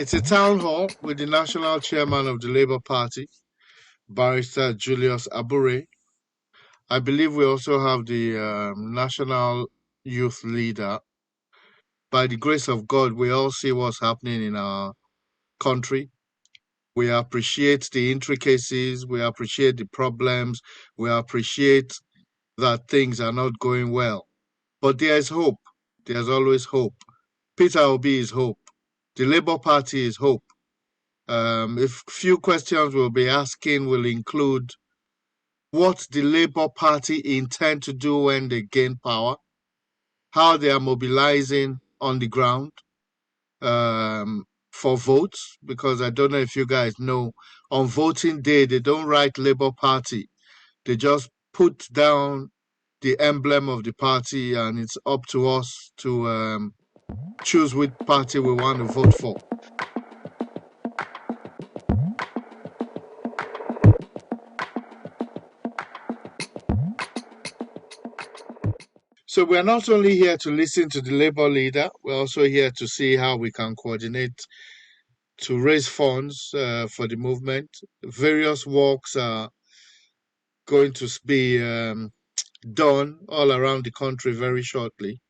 It's a town hall with the national chairman of the Labour Party, Barrister Julius Abure. I believe we also have the national youth leader. By the grace of God, we all see what's happening in our country. We appreciate the intricacies, we appreciate the problems, we appreciate that things are not going well. But there is hope. There's always hope. Peter Obi is hope. The Labour Party is hope. If few questions we'll be asking will include what the Labour Party intend to do when they gain power, how they are mobilizing on the ground for votes, because I don't know if you guys know, on voting day, they don't write Labour Party. They just put down the emblem of the party, and it's up to us to choose which party we want to vote for. So we're not only here to listen to the Labour leader, we're also here to see how we can coordinate to raise funds for the movement. Various works are going to be done all around the country very shortly.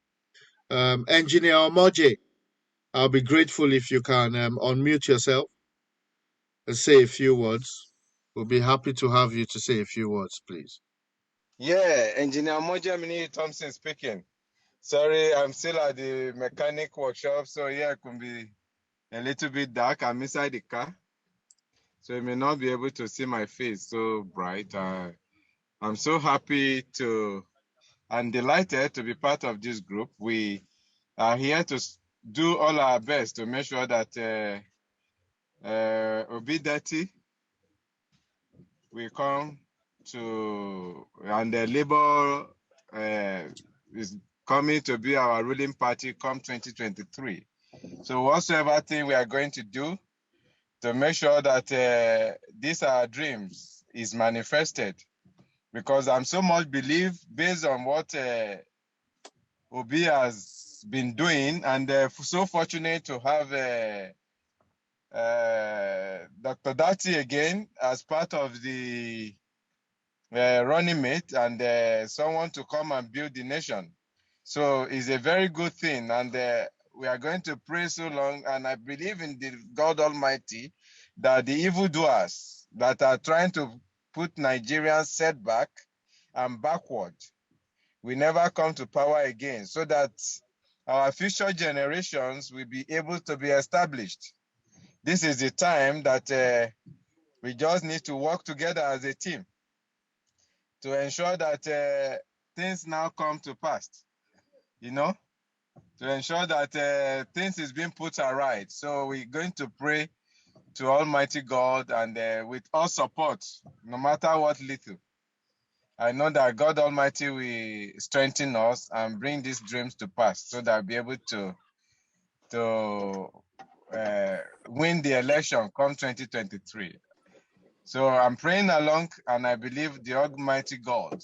Engineer Omoje, I'll be grateful if you can unmute yourself and say a few words. We'll be happy to have you to say a few words, please. Yeah, Engineer Mojamini Thompson speaking. Sorry, I'm still at the mechanic workshop, so yeah, it can be a little bit dark. I'm inside the car, so you may not be able to see my face so bright. I'm so happy and delighted to be part of this group. We are here to do all our best to make sure that Obidati will come to, and the Labour is coming to be our ruling party come 2023. So whatsoever thing we are going to do to make sure that these our dreams is manifested, because I'm so much believe based on what Obi has been doing, and so fortunate to have Dr. Dati again as part of the running mate, and someone to come and build the nation. So it's a very good thing, and we are going to pray so long, and I believe in the God Almighty that the evildoers that are trying to put Nigerians set back and backward will never come to power again, so that our future generations will be able to be established. This is the time that we just need to work together as a team to ensure that things now come to pass, you know, to ensure that things is being put aright. So we're going to pray to Almighty God, and with all support, no matter what little, I know that God Almighty will strengthen us and bring these dreams to pass, so that we'll be able to win the election come 2023. So I'm praying along, and I believe the Almighty God,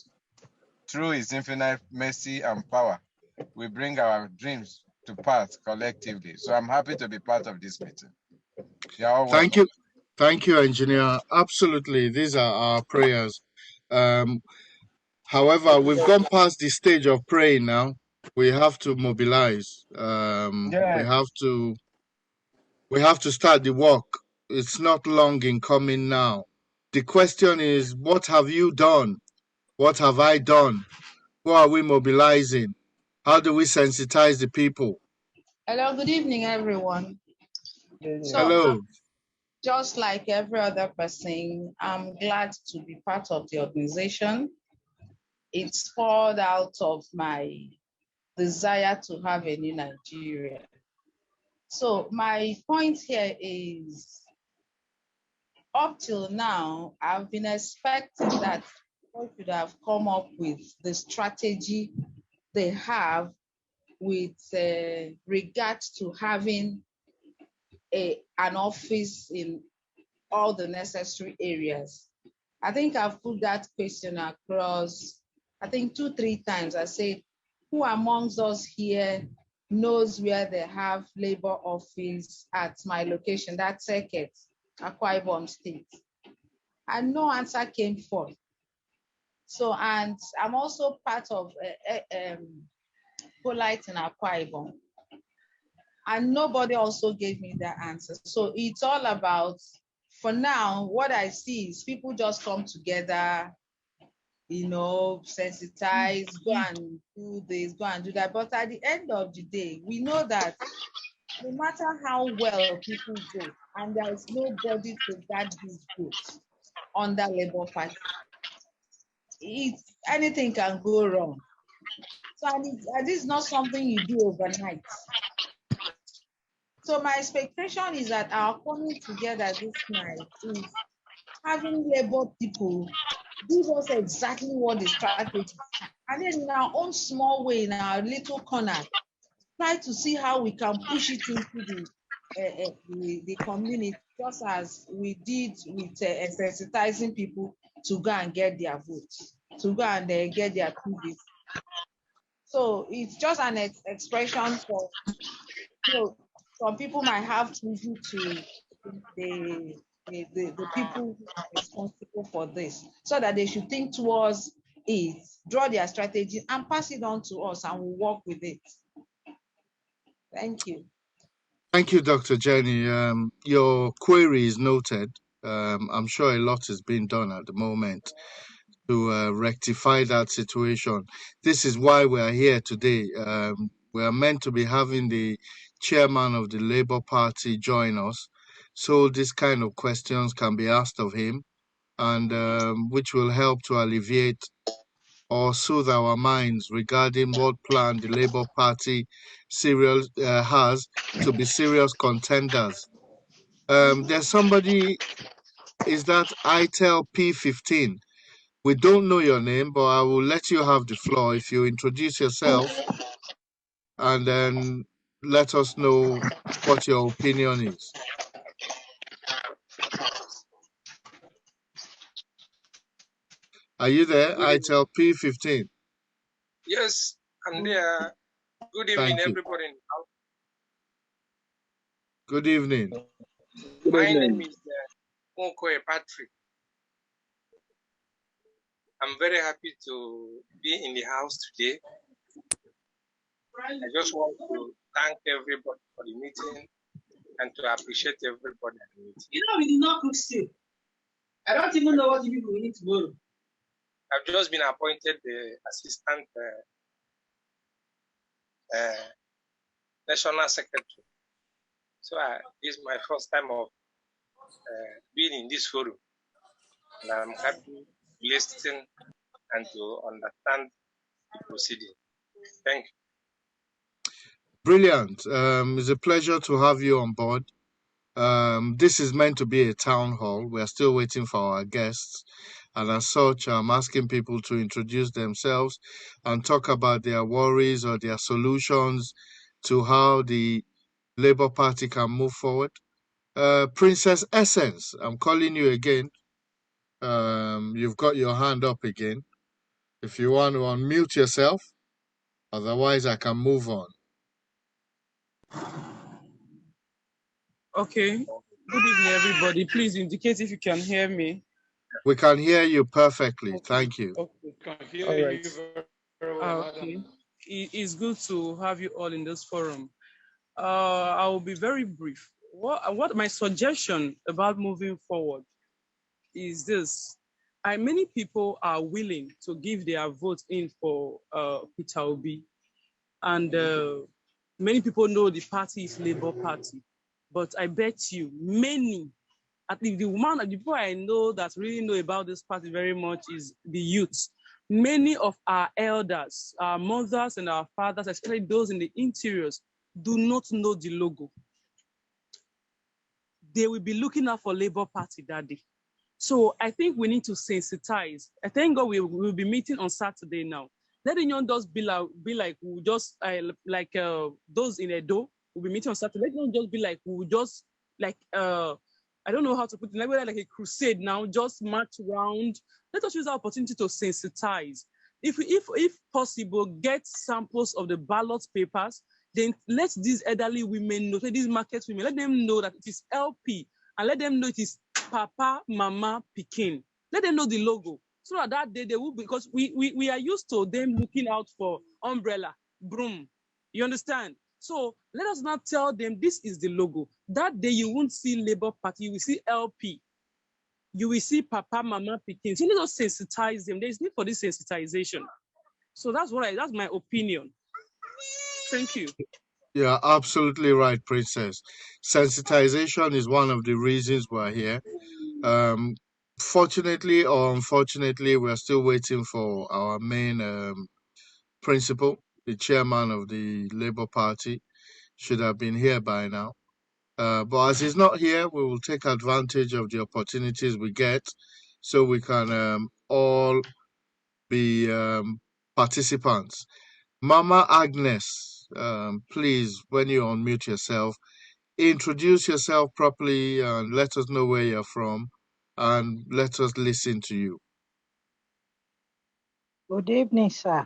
through his infinite mercy and power, we bring our dreams to pass collectively. So I'm happy to be part of this meeting. Thank you. Thank you, Engineer. Absolutely. These are our prayers. However, we've gone past the stage of praying now. We have to mobilize. We have to start the work. It's not long in coming now. The question is, what have you done? What have I done? Who are we mobilizing? How do we sensitize the people? Hello, good evening, everyone. Hello. Just like every other person, I'm glad to be part of the organization. It's poured out of my desire to have a new Nigeria. So my point here is, up till now, I've been expecting that people should have come up with the strategy they have with regards to having an office in all the necessary areas. I think I've put that question across, I think 2-3 times. I said, who amongst us here knows where they have labor office at my location, that's Seket, Akwa Ibom State. And no answer came forth. So, and I'm also part of Polite in Akwa Ibom. And nobody also gave me that answer. So it's all about, for now, what I see is people just come together, you know, sensitize, go and do this, go and do that. But at the end of the day, we know that no matter how well people vote, and there is nobody to guard these votes under Labour Party, anything can go wrong. So and this is not something you do overnight. So my expectation is that our coming together this night is having Labour people give us exactly what the strategy, and then in our own small way, in our little corner, try to see how we can push it into the community, just as we did with sensitizing people to go and get their votes, to go and get their PVC. So it's just an expression for, you know, some people might have to the people who are responsible for this, so that they should think towards it, draw their strategy, and pass it on to us, and we'll work with it. Thank you. Thank you, Dr. Jenny. Your query is noted. I'm sure a lot is being done at the moment to rectify that situation. This is why we are here today. We are meant to be having the chairman of the Labour Party join us, so this kind of questions can be asked of him, and which will help to alleviate or soothe our minds regarding what plan the Labour Party has to be serious contenders. There's somebody, is that ITEL P15? We don't know your name, but I will let you have the floor if you introduce yourself and then let us know what your opinion is. Are you there, ITEL P15? Yes, I'm there. Good evening, everybody. Good evening. My name is Monkoe Patrick. I'm very happy to be in the house today. I just want to thank everybody for the meeting and to appreciate everybody at the meeting. You know, we did not cook still. I don't even know what people we eat tomorrow. I've just been appointed the assistant national secretary. So this is my first time of being in this forum. And I'm happy to listen and to understand the proceeding. Thank you. Brilliant. It's a pleasure to have you on board. This is meant to be a town hall. We are still waiting for our guests. And as such, I'm asking people to introduce themselves and talk about their worries or their solutions to how the Labour Party can move forward. Princess Essence, I'm calling you again. You've got your hand up again. If you want to unmute yourself, otherwise I can move on. Okay. Good evening, everybody. Please indicate if you can hear me. We can hear you perfectly. Okay. Thank you. Okay. Can hear you very well. Okay. It's good to have you all in this forum. I will be very brief. What my suggestion about moving forward is this. Many people are willing to give their vote in for Peter Obi, and many people know the party is Labour Party. But I bet you many, at least the people I know that really know about this party very much is the youth. Many of our elders, our mothers and our fathers, especially those in the interiors, do not know the logo. They will be looking out for Labour Party that day. So I think we need to sensitize. I thank God we will be meeting on Saturday now. Let the young just be like we just those in Edo. We'll be meeting on Saturday. Let them just be like, we'll just like, I don't know how to put it, like a crusade now, just march around. Let us use our opportunity to sensitize. If possible, get samples of the ballot papers, then let these elderly women know, these market women, let them know that it is LP, and let them know it is Papa, Mama, Pikin. Let them know the logo, so that day they will, because we are used to them looking out for umbrella, broom. You understand? So let us not tell them this is the logo. That day you won't see Labour Party, you will see LP. You will see Papa, Mama, Pikin. So you need to sensitize them. There is need for this sensitization. So that's my opinion. Thank you. Yeah, absolutely right, Princess. Sensitization is one of the reasons we're here. Fortunately or unfortunately, we're still waiting for our main principal, the chairman of the Labour Party, should have been here by now. But as he's not here, we will take advantage of the opportunities we get so we can all be participants. Mama Agnes, please, when you unmute yourself, introduce yourself properly and let us know where you're from and let us listen to you. Good evening, sir.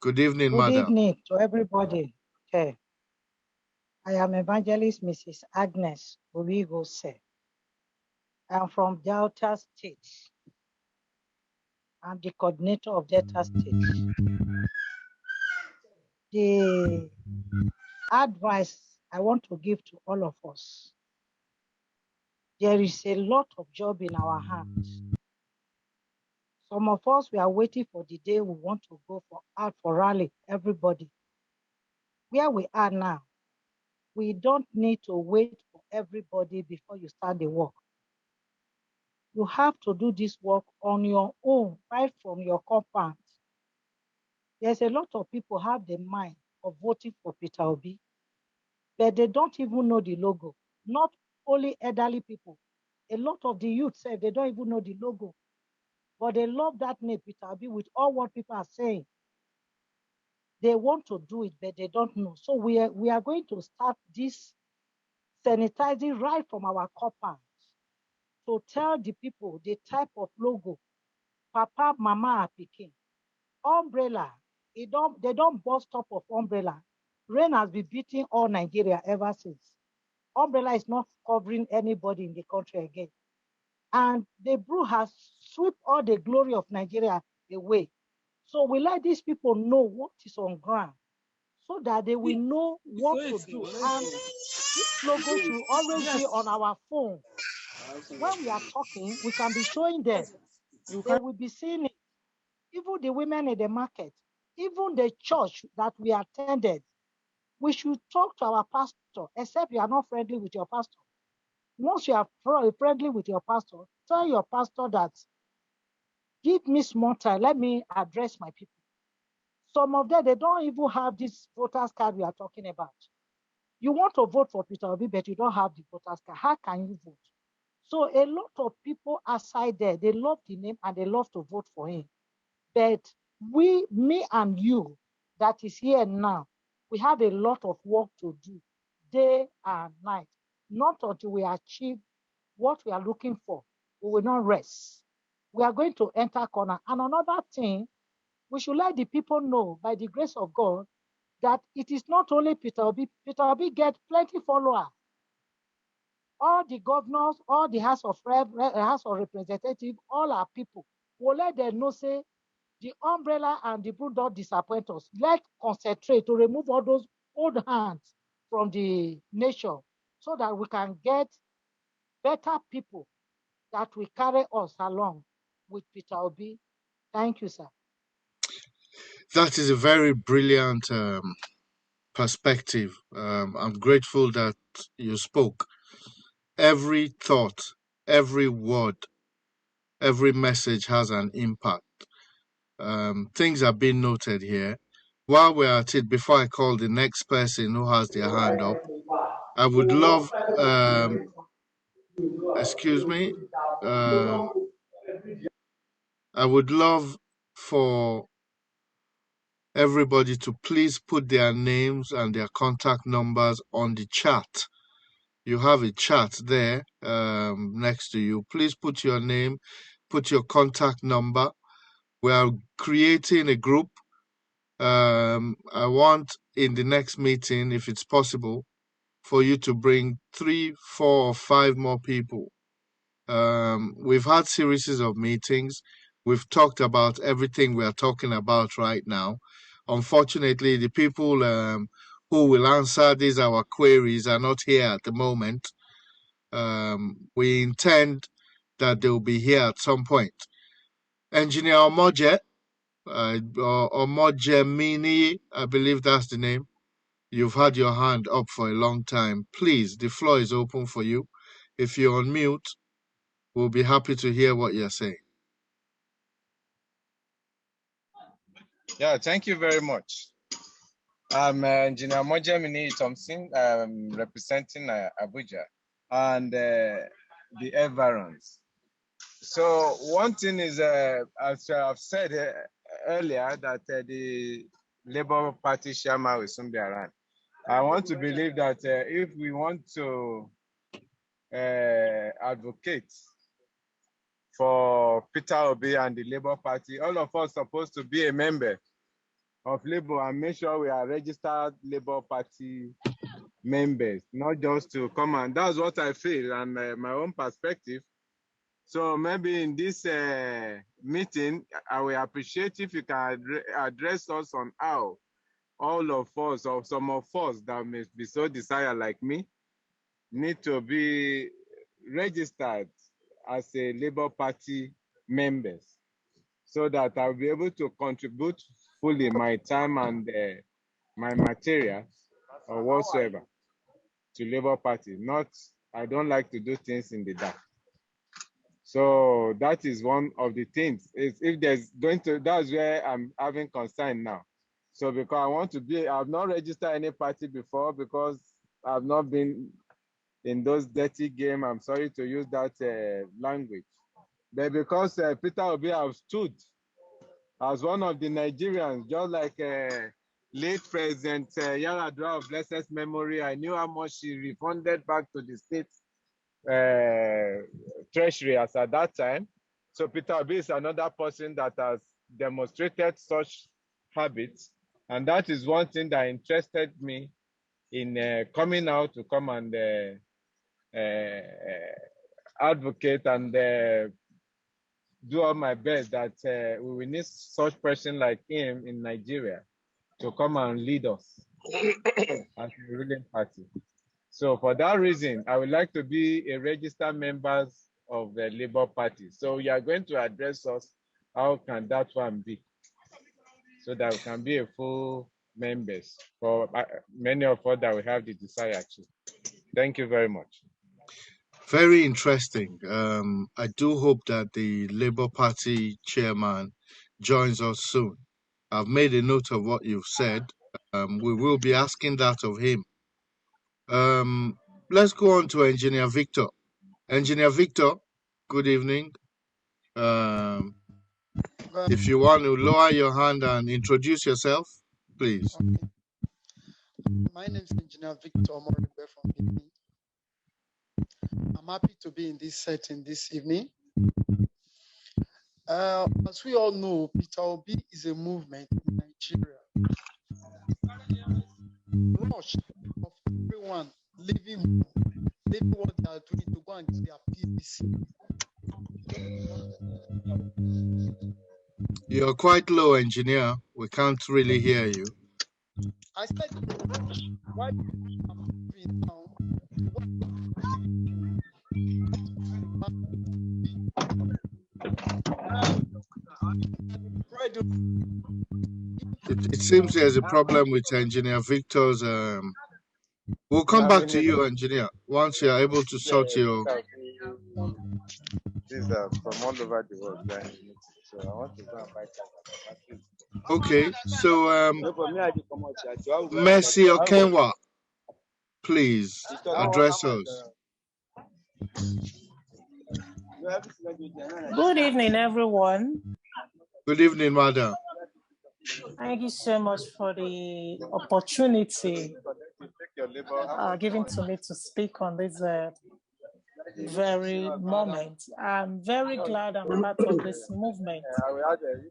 Good evening, Good madam. evening to everybody. Okay. I am Evangelist Mrs. Agnes Urigose. I am from Delta State. I'm the coordinator of Delta State. The advice I want to give to all of us, there is a lot of job in our hands. Some of us, we are waiting for the day we want to go out for rally, everybody. Where we are now, we don't need to wait for everybody before you start the work. You have to do this work on your own, right from your compound. There's a lot of people have the mind of voting for Peter Obi, but they don't even know the logo. Not only elderly people, a lot of the youth say they don't even know the logo, but they love that name, Peter Obi, with all what people are saying. They want to do it, but they don't know. So we are going to start this sanitizing right from our compound to tell the people the type of logo, Papa, Mama, Pikin. Umbrella, they don't bust top of umbrella. Rain has been beating all Nigeria ever since. Umbrella is not covering anybody in the country again. And the brew has swept all the glory of Nigeria away. So we let these people know what is on ground so that they will know what to do. And this logo should always be on our phone. When we are talking, we can be showing them. They will be seeing it. Even the women in the market, even the church that we attended, we should talk to our pastor, except you are not friendly with your pastor. Once you are friendly with your pastor, tell your pastor that, give me small time, let me address my people. Some of them, they don't even have this voters card we are talking about. You want to vote for Peter Obi, but you don't have the voters card. How can you vote? So a lot of people outside there, they love the name and they love to vote for him. But me and you that is here now, we have a lot of work to do day and night. Not until we achieve what we are looking for, we will not rest. We are going to enter corner. And another thing, we should let the people know, by the grace of God, that it is not only Peter Obi. Peter Obi gets plenty followers. All the governors, all the House of Representatives, all our people, will let them know, say, the umbrella and the broom don't disappoint us. Let's concentrate to remove all those old hands from the nation so that we can get better people that will carry us along with Peter Obi. Thank you, sir. That is a very brilliant perspective. I'm grateful that you spoke. Every thought, every word, every message has an impact. Things are being noted here. While we're at it, before I call the next person who has their hand up, I would love, excuse me, I would love for everybody to please put their names and their contact numbers on the chat. You have a chat there next to you. Please put your name, put your contact number. We are creating a group. I want in the next meeting, if it's possible, for you to bring 3, 4, or 5 more people. We've had series of meetings. We've talked about everything we are talking about right now. Unfortunately, the people who will answer these our queries are not here at the moment. We intend that they will be here at some point. Engineer Omoje, Omoje Mini, I believe that's the name. You've had your hand up for a long time. Please, the floor is open for you. If you're on mute, we'll be happy to hear what you're saying. Yeah, thank you very much. I'm Engineer Mojamini Thompson, representing Abuja and the environs. So one thing is, as I've said earlier, that the Labour Party chairman will soon be around. I want to believe that if we want to advocate for Peter Obi and the Labour Party, all of us supposed to be a member of Labour and make sure we are registered Labour Party members, not just to come. And that's what I feel and my own perspective. So maybe in this meeting, I will appreciate if you can address us on how all of us, or some of us that may be so desire like me, need to be registered as a Labour Party members, so that I'll be able to contribute fully my time and my materials or whatsoever to Labour Party. Not, I don't like to do things in the dark. So that is one of the things. Is if there's going to, that's where I'm having concern now. So because I want to be, I've not registered any party before because I've not been in those dirty games. I'm sorry to use that language. But because Peter Obi have stood as one of the Nigerians, just like late President Yar'Adua of blessed memory, I knew how much he refunded back to the state treasury as at that time. So Peter Obi is another person that has demonstrated such habits. And that is one thing that interested me in coming out to come and advocate and do all my best that we will need such person like him in Nigeria to come and lead us as a ruling party. So for that reason, I would like to be a registered member of the Labour Party. So you are going to address us, how can that one be? So that we can be a full members for many of us that we have the desire to. Thank you very much. Very interesting. I do hope that the Labour Party chairman joins us soon. I've made a note of what you've said. We will be asking that of him. Let's go on to Engineer Victor. Engineer Victor, good evening. If you want to lower your hand and introduce yourself, please. Okay. My name is Engineer Victor Omoribe from Benin. I'm happy to be in this setting this evening. As we all know, Peter Obi is a movement in Nigeria. Rush of everyone leaving what they are doing to go and get their PVC. You're quite low, engineer. We can't really hear you. I said, rush. Why I'm moving now? It seems there's a problem with Engineer Victor's. We'll come back to you, engineer, once you're able to sort your. These are from all over the world. So I want to go and buy that. Okay, so Mercy Okenwa, please address us. Good evening, everyone. Good evening, madam. Thank you so much for the opportunity given to me to speak on this very moment. I'm very glad I'm part of this movement.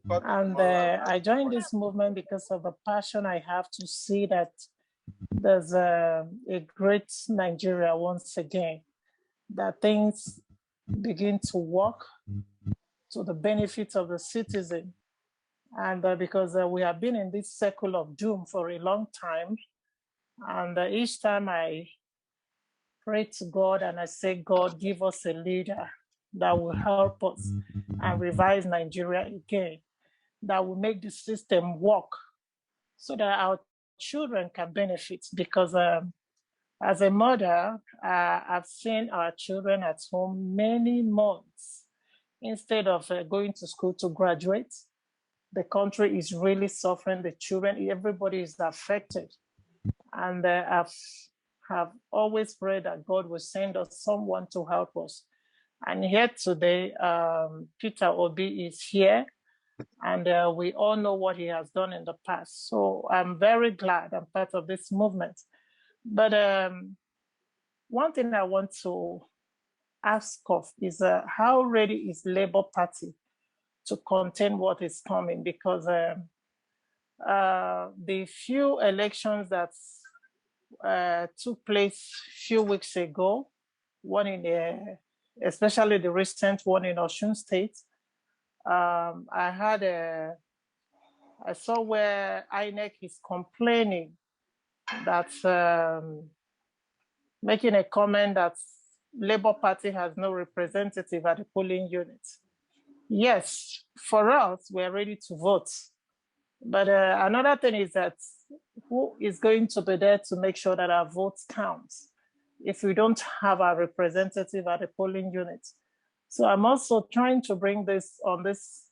And I joined this movement because of the passion I have to see that there's a great Nigeria once again, that things begin to work to the benefit of the citizen. And because we have been in this circle of doom for a long time, and each time I pray to God and I say, God, give us a leader that will help us and revive Nigeria again, that will make the system work so that our children can benefit. Because as a mother, I've seen our children at home many months instead of going to school to graduate. The country is really suffering, the children, everybody is affected. And I have always prayed that God will send us someone to help us. And here today, Peter Obi is here, and we all know what he has done in the past. So I'm very glad I'm part of this movement. But one thing I want to ask of is how ready is Labour Party to contain what is coming? Because the few elections that took place a few weeks ago, one in especially the recent one in Osun State, I saw where INEC is complaining that making a comment that Labour Party has no representative at the polling unit. Yes, for us, we're ready to vote. But another thing is that who is going to be there to make sure that our votes count if we don't have our representative at the polling unit? So I'm also trying to bring this on this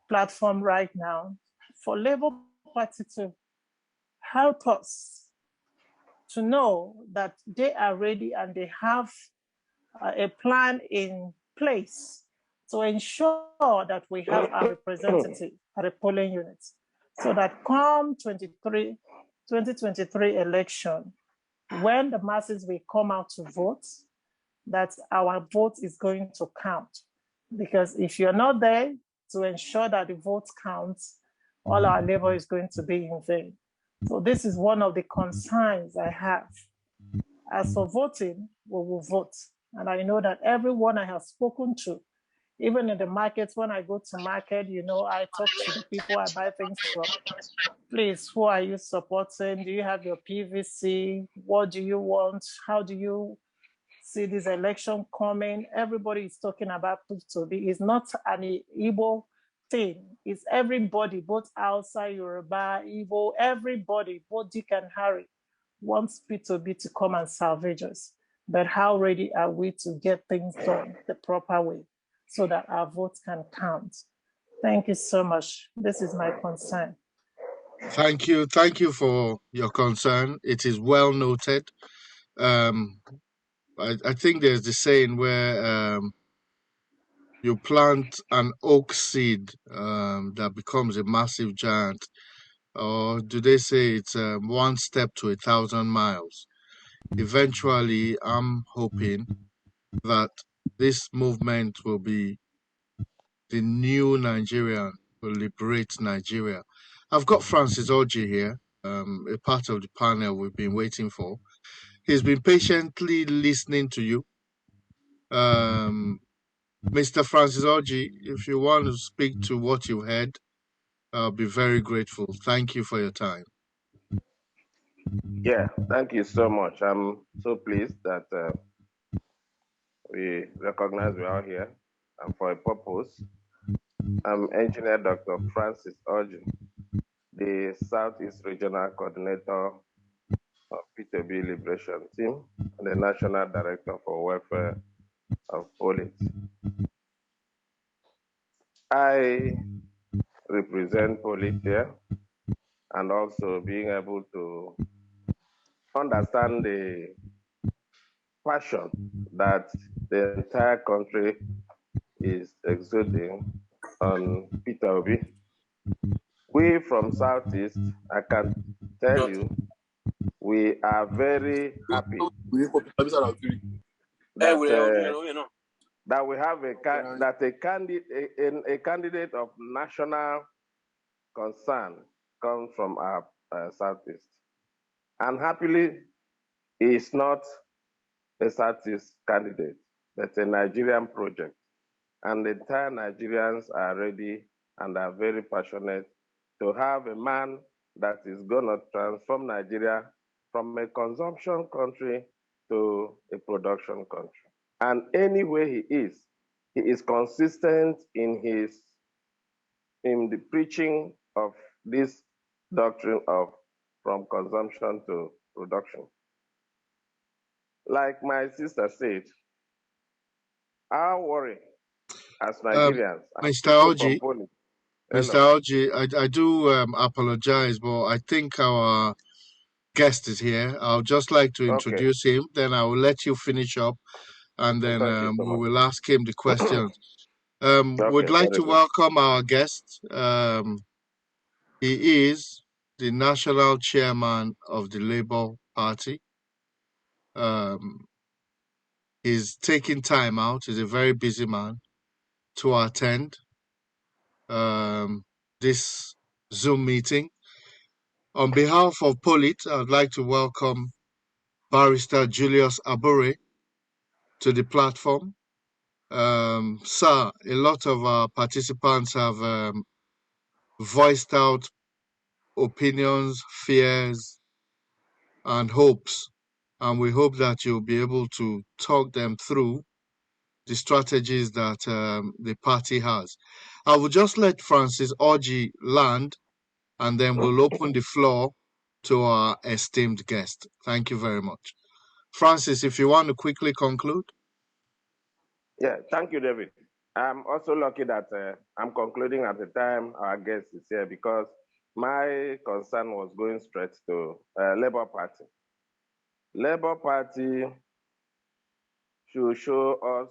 platform right now for Labour Party to help us to know that they are ready and they have a plan in place to ensure that we have our representative at the polling units, so that come 2023 election, when the masses will come out to vote, that our vote is going to count. Because if you're not there to ensure that the vote counts, all our labor is going to be in vain. So this is one of the concerns I have. As for voting, we will vote. And I know that everyone I have spoken to, even in the markets, when I go to market, you know, I talk to the people I buy things from. Please, who are you supporting? Do you have your PVC? What do you want? How do you see this election coming? Everybody is talking about P2B. It's not an Igbo thing. It's everybody, both outside Yoruba, Igbo, everybody, both Dick and Harry wants P2B to come and salvage us. But how ready are we to get things done the proper way so that our votes can count? Thank you so much. This is my concern. Thank you. Thank you for your concern. It is well noted. I think there's the saying where you plant an oak seed that becomes a massive giant. Or do they say it's one step to 1,000 miles? Eventually, I'm hoping that this movement will be the new Nigerian, will liberate Nigeria. I've got Francis Oji here, a part of the panel we've been waiting for. He's been patiently listening to you. Mr. Francis Oji, if you want to speak to what you heard, I'll be very grateful. Thank you for your time. Yeah, thank you so much. I'm so pleased that we recognize we are here and for a purpose. I'm Engineer Dr. Francis Oji, the Southeast Regional Coordinator of P2B Liberation Team and the National Director for Welfare of Polit. I represent Polit here, and also being able to understand the passion that the entire country is exuding on Peter Obi. We from Southeast, I can tell you, we are very happy that that we have a candidate of national concern comes from our Southeast, and happily, he is not a Southeast candidate, but a Nigerian project, and the entire Nigerians are ready and are very passionate to have a man that is going to transform Nigeria from a consumption country to a production country. And anywhere he is consistent in the preaching of this doctrine of from consumption to production. Like my sister said, our worry as Nigerians, Mr. Oji, Mr. Oji, I do apologize, but I think our guest is here. I'll just like to introduce him, then I will let you finish up, and then we will ask him the questions. Would like to welcome our guest. He is the national chairman of the Labour Party. He's taking time out. He's a very busy man to attend this Zoom meeting. On behalf of Polit, I'd like to welcome Barrister Julius Abure to the platform. Sir, a lot of our participants have voiced out opinions, fears, and hopes, and we hope that you'll be able to talk them through the strategies that the party has. I will just let Francis Oji land, and then we'll open the floor to our esteemed guest. Thank you very much. Francis, if you want to quickly conclude. Yeah, thank you, David. I'm also lucky that I'm concluding at the time our guest is here, because my concern was going straight to Labour Party. Labour Party should show us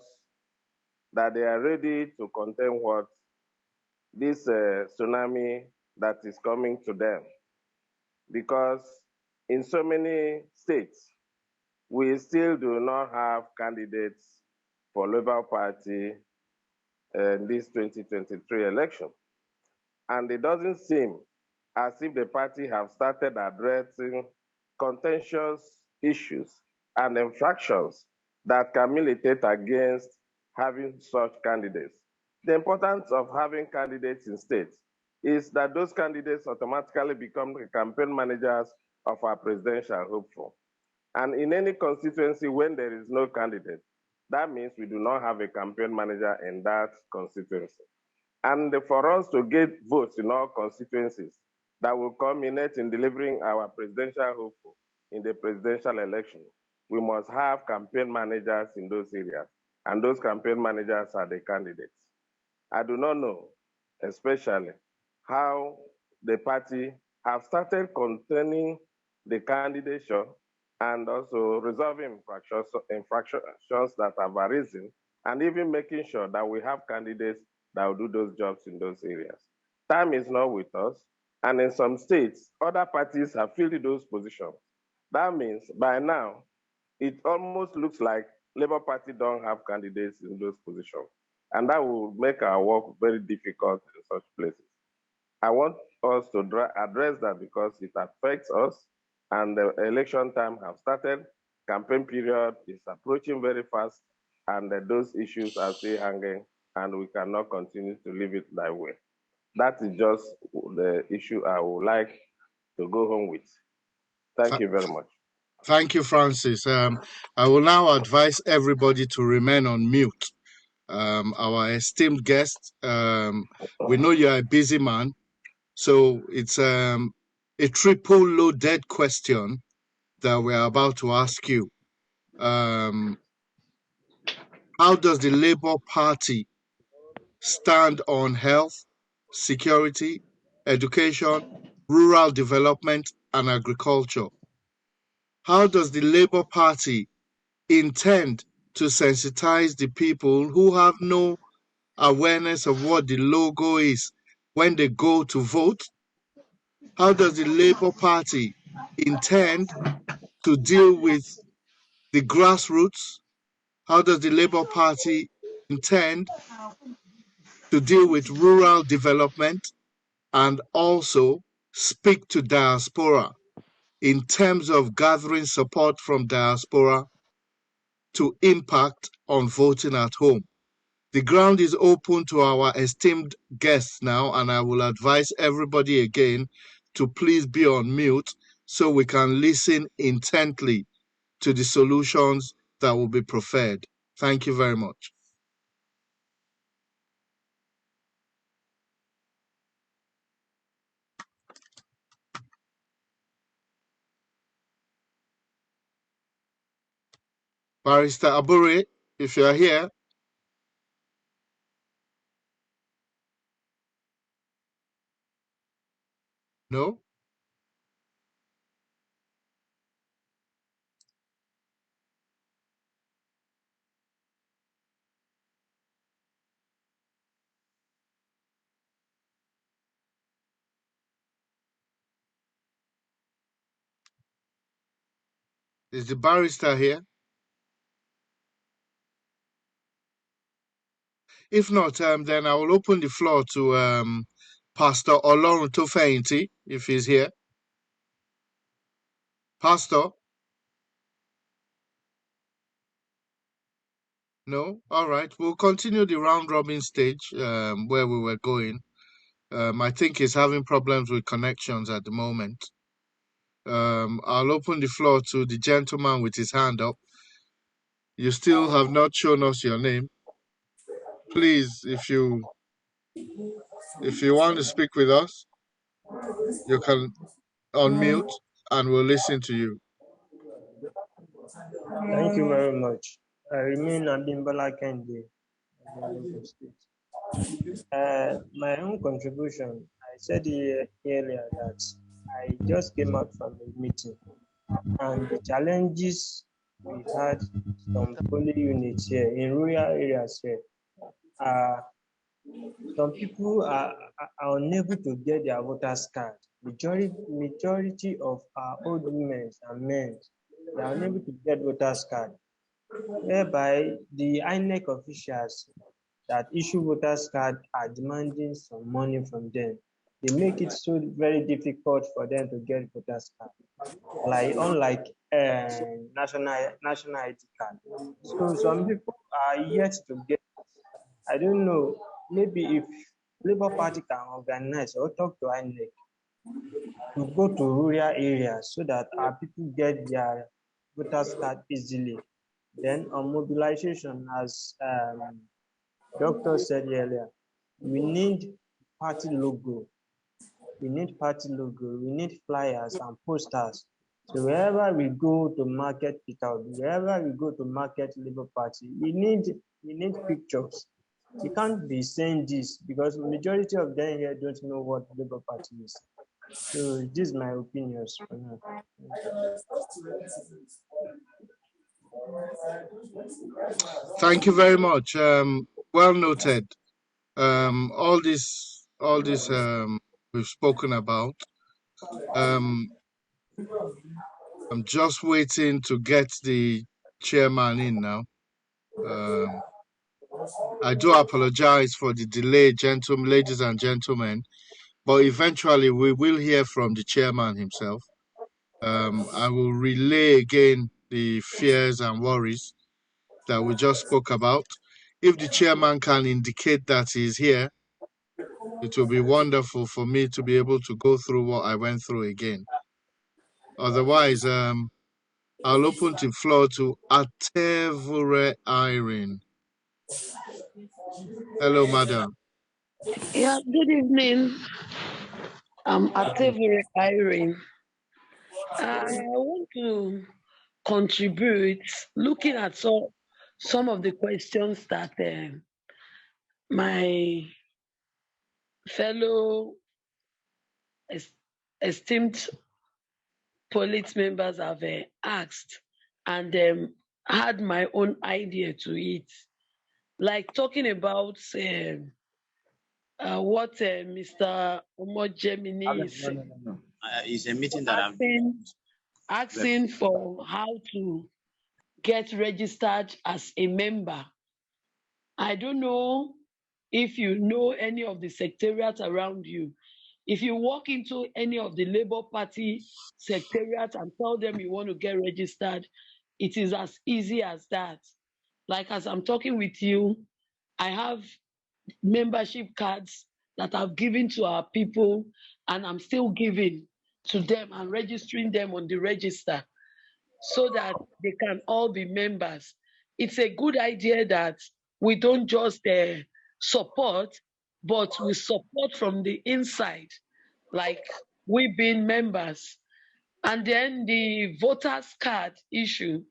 that they are ready to contain what this tsunami that is coming to them. Because in so many states, we still do not have candidates for Labour Party in this 2023 election. And it doesn't seem as if the party have started addressing contentious issues and infractions that can militate against having such candidates. The importance of having candidates in states is that those candidates automatically become the campaign managers of our presidential hopeful. And in any constituency, when there is no candidate, that means we do not have a campaign manager in that constituency. And for us to get votes in all constituencies that will culminate in delivering our presidential hopeful in the presidential election, we must have campaign managers in those areas. And those campaign managers are the candidates. I do not know, especially, how the party have started containing the candidature and also resolving infractions that have arisen, and even making sure that we have candidates that will do those jobs in those areas. Time is not with us, and in some states, other parties have filled those positions. That means by now, it almost looks like Labour Party don't have candidates in those positions, and that will make our work very difficult in such places. I want us to address that because it affects us, and the election time have started, campaign period is approaching very fast, and those issues are still hanging, and we cannot continue to leave it that way. That is just the issue I would like to go home with. Thank you very much. Thank you, Francis. I will now advise everybody to remain on mute. Our esteemed guest, we know you're a busy man, so it's a triple loaded question that we're about to ask you. How does the Labour Party stand on health, security, education, rural development, and agriculture? How does the Labour Party intend to sensitize the people who have no awareness of what the logo is when they go to vote? How does the Labour Party intend to deal with the grassroots? How does the Labour Party intend to deal with rural development and also speak to diaspora in terms of gathering support from diaspora to impact on voting at home? The ground is open to our esteemed guests now, and I will advise everybody again to please be on mute so we can listen intently to the solutions that will be preferred. Thank you very much. Barrister Abure, if you are here. No? Is the barrister here? If not, then I will open the floor to Pastor Olorun Tofeinti, if he's here. Pastor? No? All right. We'll continue the round-robin stage where we were going. I think he's having problems with connections at the moment. I'll open the floor to the gentleman with his hand up. You still have not shown us your name. Please, if you want to speak with us, you can unmute and we'll listen to you. Thank you very much. I remain Abimbola Kende, Lagos State. My own contribution, I said earlier that I just came out from a meeting, and the challenges we had some polling units here in rural areas here some people are unable to get their voters card. Majority of our old women and men, they are unable to get voters card, whereby the INEC officials that issue voters card are demanding some money from them. They make it so very difficult for them to get voters card, unlike national ID card. So some people are yet to get. I don't know. Maybe if Labour Party can organize or talk to INEC to go to rural areas so that our people get their voters card easily. Then on mobilization, as Doctor said earlier, we need party logo. We need party logo. We need flyers and posters. So wherever we go to market Peter, wherever we go to market Labour Party, we need pictures. You can't be saying this because the majority of them here don't know what Labour Party is. So this is my opinions for now. Thank you very much. Well noted. All this we've spoken about. I'm just waiting to get the chairman in now. I do apologize for the delay, ladies and gentlemen, but eventually we will hear from the chairman himself. I will relay again the fears and worries that we just spoke about. If the chairman can indicate that he's here, it will be wonderful for me to be able to go through what I went through again. Otherwise, I'll open the floor to Atevure Irene. Hello, madam. Yeah, good evening. I'm Atevure Irene. I want to contribute looking at some of the questions that my fellow esteemed polite members have asked, and had my own idea to it. Like talking about what Mr. Omojemini is No. It's a meeting that asking for how to get registered as a member. I don't know if you know any of the secretariats around you. If you walk into any of the Labour Party secretariats and tell them you want to get registered, it is as easy as that. Like as I'm talking with you, I have membership cards that I've given to our people, and I'm still giving to them and registering them on the register so that they can all be members. It's a good idea that we don't just support, but we support from the inside, like we being members. And then the voters card issue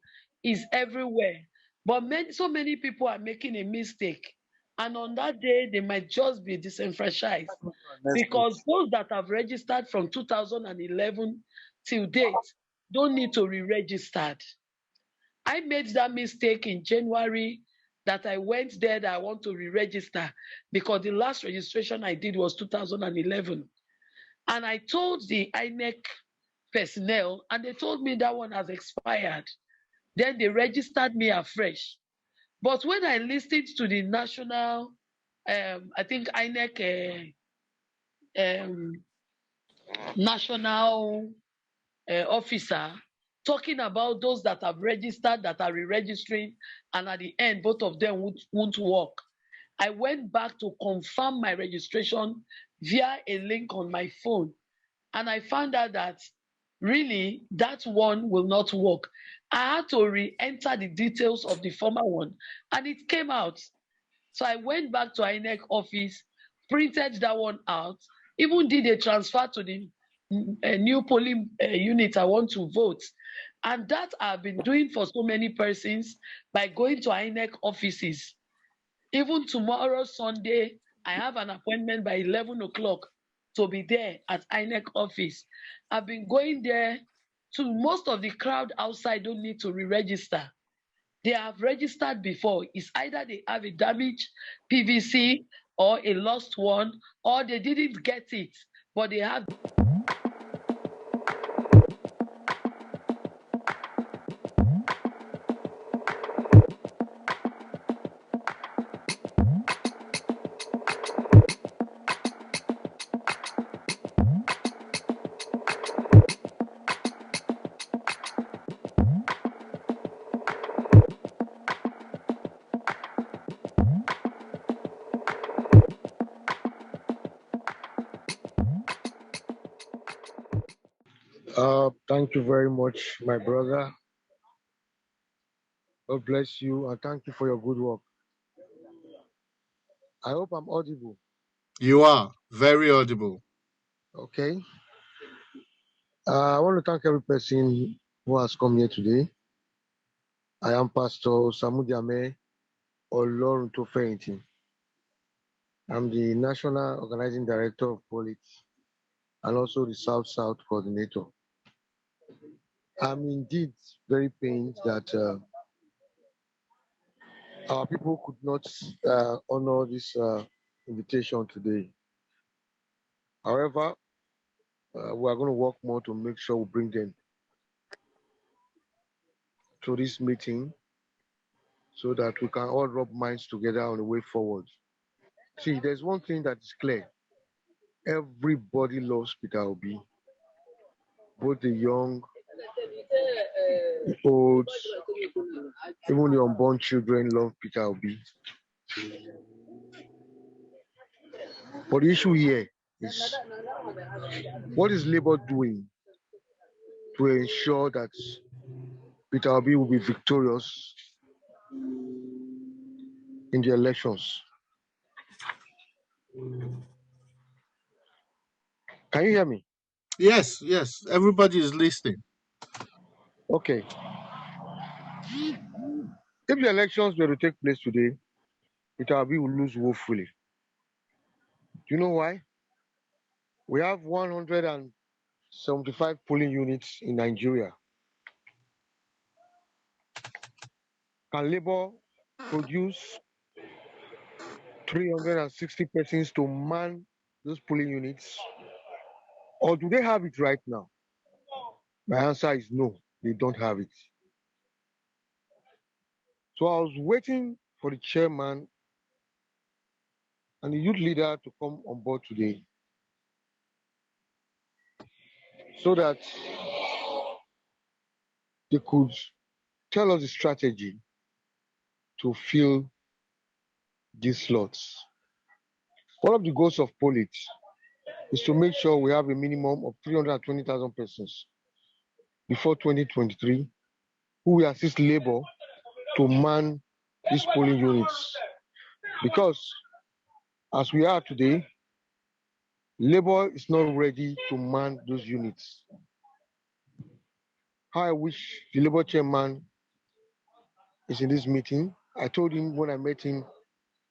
is everywhere. But so many people are making a mistake. And on that day, they might just be disenfranchised because those that have registered from 2011 till date don't need to re-registered. I made that mistake in January that I went there that I want to re-register because the last registration I did was 2011. And I told the INEC personnel, and they told me that one has expired. Then they registered me afresh. But when I listened to the national, I think INEC national officer talking about those that have registered, that are re-registering, and at the end, both of them won't work. I went back to confirm my registration via a link on my phone, and I found out that really that one will not work. I had to re-enter the details of the former one, and it came out. So I went back to INEC office, printed that one out, even did a transfer to the new polling unit I want to vote. And that I've been doing for so many persons by going to INEC offices. Even tomorrow, Sunday, I have an appointment by 11 o'clock to be there at INEC office. I've been going there to most of the crowd outside don't need to re-register. They have registered before. It's either they have a damaged PVC or a lost one, or they didn't get it, but they have. Thank you very much, my brother. God bless you, and thank you for your good work. I hope I'm audible. You are very audible. Okay. I want to thank every person who has come here today. I am Pastor Samudiame Olorun Tofeinti. I'm the National Organizing Director of Polit and also the South-South Coordinator. I'm indeed very pained that our people could not honor this invitation today. However, we are going to work more to make sure we bring them to this meeting so that we can all rub minds together on the way forward. See, there's one thing that is clear. Everybody loves Peter Obi. Both the young, the old, even the unborn children love Peter Obi. But the issue here is, what is Labour doing to ensure that Peter Obi will be victorious in the elections? Can you hear me? Yes, yes. Everybody is listening. Okay. If the elections were to take place today, Peter Obi will lose woefully. Do you know why? We have 175 polling units in Nigeria. Can Labour produce 360 persons to man those polling units? Or do they have it right now? My answer is no, they don't have it. So I was waiting for the chairman and the youth leader to come on board today so that they could tell us the strategy to fill these slots. One of the goals of Polit is to make sure we have a minimum of 320,000 persons before 2023 who will assist labor to man these polling units. Because as we are today, labor is not ready to man those units. How I wish the labor chairman is in this meeting. I told him when I met him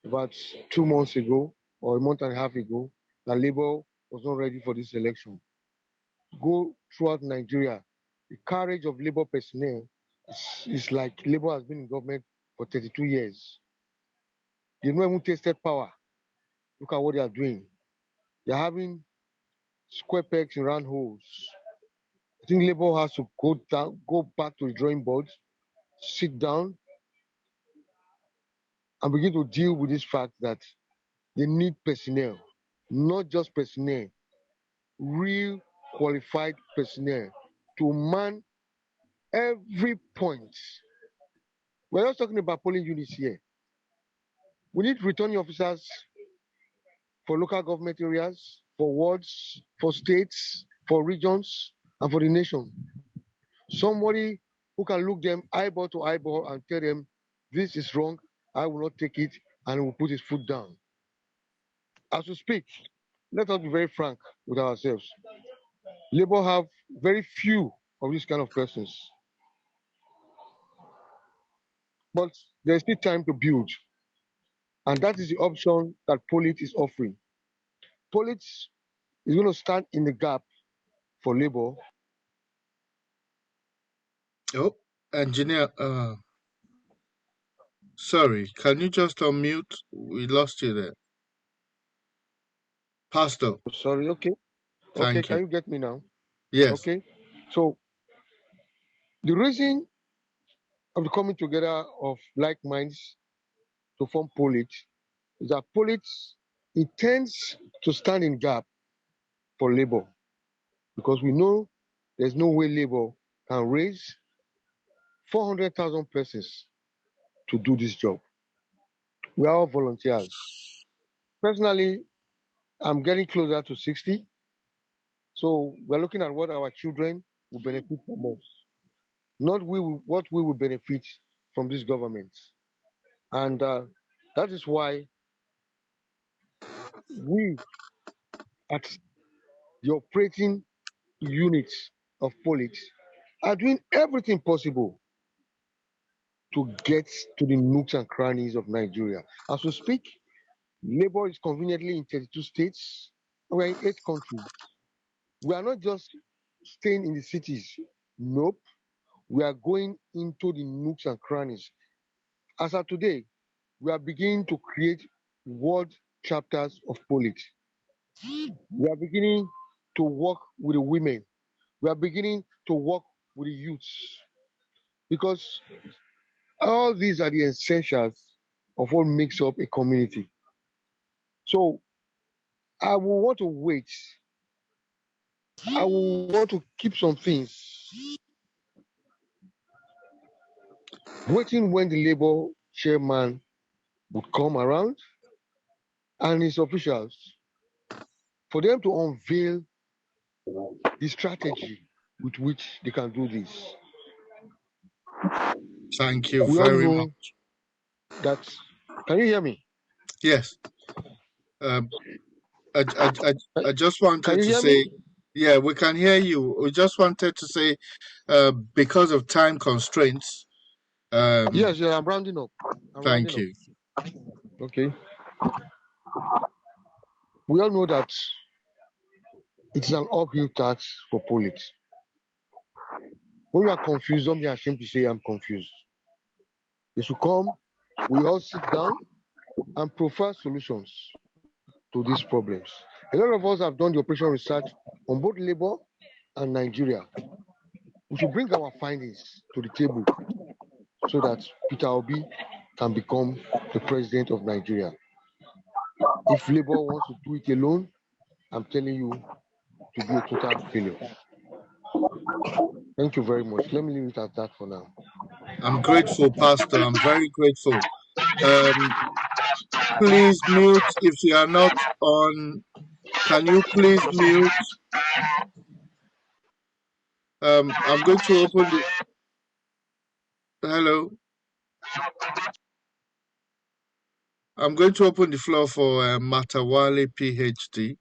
about 2 months ago or a month and a half ago that labor was not ready for this election. Go throughout Nigeria, the courage of labor personnel is like labor has been in government for 32 years. They've not even tasted power. Look at what they are doing. They're having square pegs in round holes. I think labor has to go back to the drawing board, sit down, and begin to deal with this fact that they need personnel, not just personnel, real qualified personnel to man every point. We're not talking about polling units here. We need returning officers for local government areas, for wards, for states, for regions, and for the nation. Somebody who can look them eyeball to eyeball and tell them, this is wrong, I will not take it, and will put his foot down. As we speak, let us be very frank with ourselves. Labour have very few of these kind of persons. But there's still time to build. And that is the option that Polit is offering. Polit is going to stand in the gap for Labour. Oh, engineer, sorry, can you just unmute? We lost you there. Pastor. Sorry, okay. Thank Okay, you. can you get me now? Yes. Okay. So the reason of the coming together of like minds to form Polit is that Polit intends to stand in gap for Labour because we know there's no way Labour can raise 400,000 persons to do this job. We are all volunteers. Personally, I'm getting closer to 60. So we're looking at what our children will benefit from us, not what we will benefit from this government. And that is why we at the operating units of Polit are doing everything possible to get to the nooks and crannies of Nigeria. As we speak, Labour is conveniently in 32 states, and we're in 8 countries. We are not just staying in the cities. Nope. We are going into the nooks and crannies. As of today, we are beginning to create world chapters of Polit. We are beginning to work with the women. We are beginning to work with the youths. Because all these are the essentials of what makes up a community. So I will want to wait. I will want to keep some things waiting when the Labour chairman would come around and his officials for them to unveil the strategy with which they can do this. Thank you We very all know much. that. Can you hear me? Yes. I just wanted Can you to hear say, me? yeah, we can hear you. We just wanted to say, because of time constraints. Yes, I'm rounding up. Thank you. Okay. We all know that it's an uphill task for Polit. When you are confused, don't be ashamed to say I'm confused. They should come, we all sit down and provide solutions to these problems. A lot of us have done the operation research on both Labour and Nigeria. We should bring our findings to the table so that Peter Obi can become the president of Nigeria. If Labour wants to do it alone, I'm telling you, to be a total failure. Thank you very much. Let me leave it at that for now. I'm grateful, Pastor. I'm very grateful. Please mute if you are not on. Can you please mute? I'm going to open the. Hello. I'm going to open the floor for Matawale, PhD.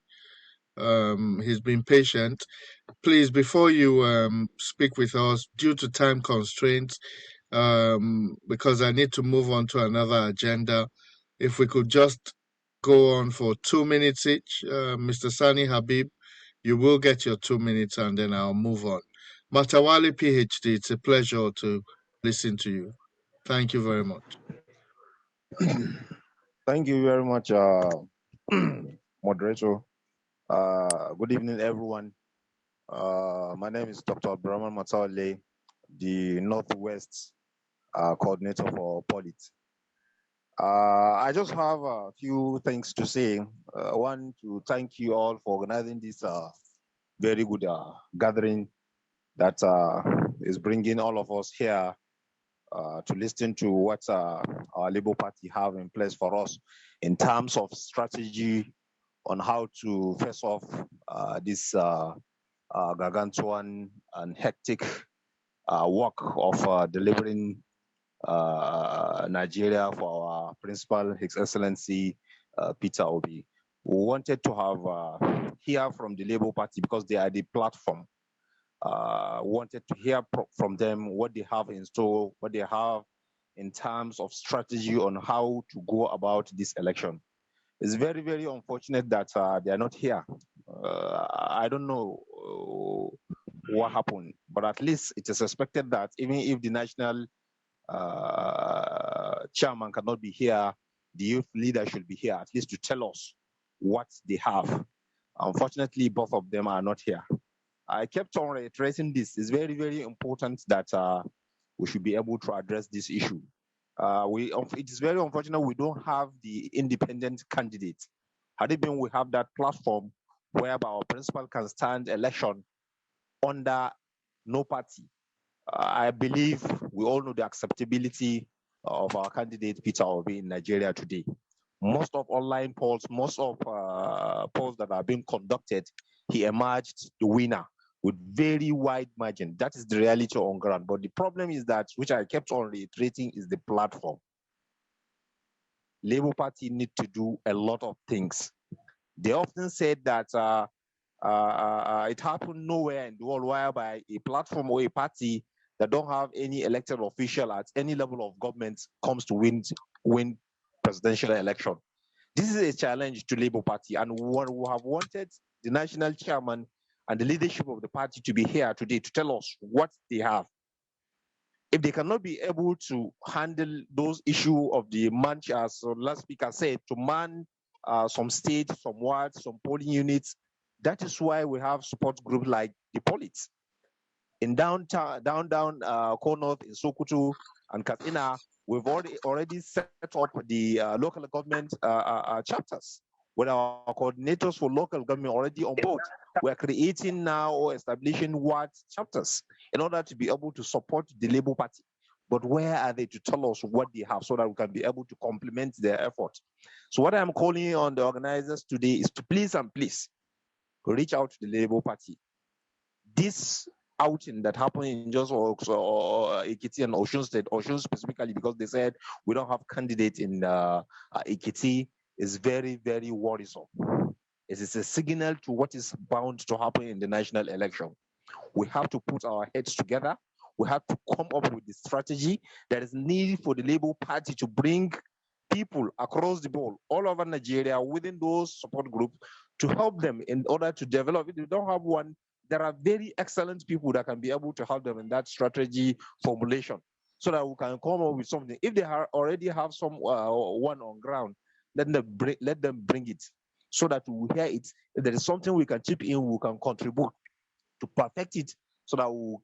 He's been patient. Please, before you speak with us, due to time constraints, because I need to move on to another agenda, if we could just go on for 2 minutes each. Mr. Sani Habib, you will get your 2 minutes and then I'll move on. Matawale, PhD, it's a pleasure to listen to you. Thank you very much. Thank you very much, moderator. Good evening, everyone. My name is Dr. Brahman Matawale, the Northwest coordinator for Polit. I just have a few things to say. One, to thank you all for organizing this very good gathering that is bringing all of us here to listen to what our Labour Party have in place for us in terms of strategy on how to face off this gargantuan and hectic work of delivering Nigeria for our principal, His Excellency Peter Obi. We wanted to have hear from the Labour Party because they are the platform. Wanted to hear from them what they have in store, what they have in terms of strategy on how to go about this election. It's very, very unfortunate that they are not here. I don't know what happened, but at least it is expected that even if the national chairman cannot be here, the youth leader should be here, at least to tell us what they have. Unfortunately, both of them are not here. I kept on reiterating this. It's very, very important that we should be able to address this issue. It is very unfortunate we don't have the independent candidate. Had it been we have that platform whereby our principal can stand election under no party, I believe we all know the acceptability of our candidate Peter Obi in Nigeria today. Most of online polls, most of polls that are being conducted, he emerged the winner with very wide margin. That is the reality on ground. But the problem is that, which I kept on reiterating, is the platform. Labour Party need to do a lot of things. They often said that it happened nowhere in the world whereby a platform or a party that don't have any elected official at any level of government comes to win presidential election. This is a challenge to Labour Party, and we have wanted the national chairman and the leadership of the party to be here today to tell us what they have. If they cannot be able to handle those issues of the man, as last speaker said, to man some states, some wards, some polling units, that is why we have support groups like the Polit. In down North, in Sokoto and Katsina, we've already set up the local government chapters with our coordinators for local government already on board. We're creating now or establishing ward chapters in order to be able to support the Labour Party. But where are they to tell us what they have so that we can be able to complement their effort? So what I'm calling on the organizers today is to please reach out to the Labour Party. This outing that happened in just Ekiti and Osun State, Osun specifically, because they said we don't have candidates in Ekiti, is very, very worrisome. It is a signal to what is bound to happen in the national election. We have to put our heads together. We have to come up with the strategy. There is need for the Labour Party to bring people across the board, all over Nigeria, within those support groups, to help them in order to develop. If they don't have one, there are very excellent people that can be able to help them in that strategy formulation, so that we can come up with something. If they already have some one on ground, let them bring it, so that we hear it. If there is something we can chip in, we can contribute to perfect it, so that we'll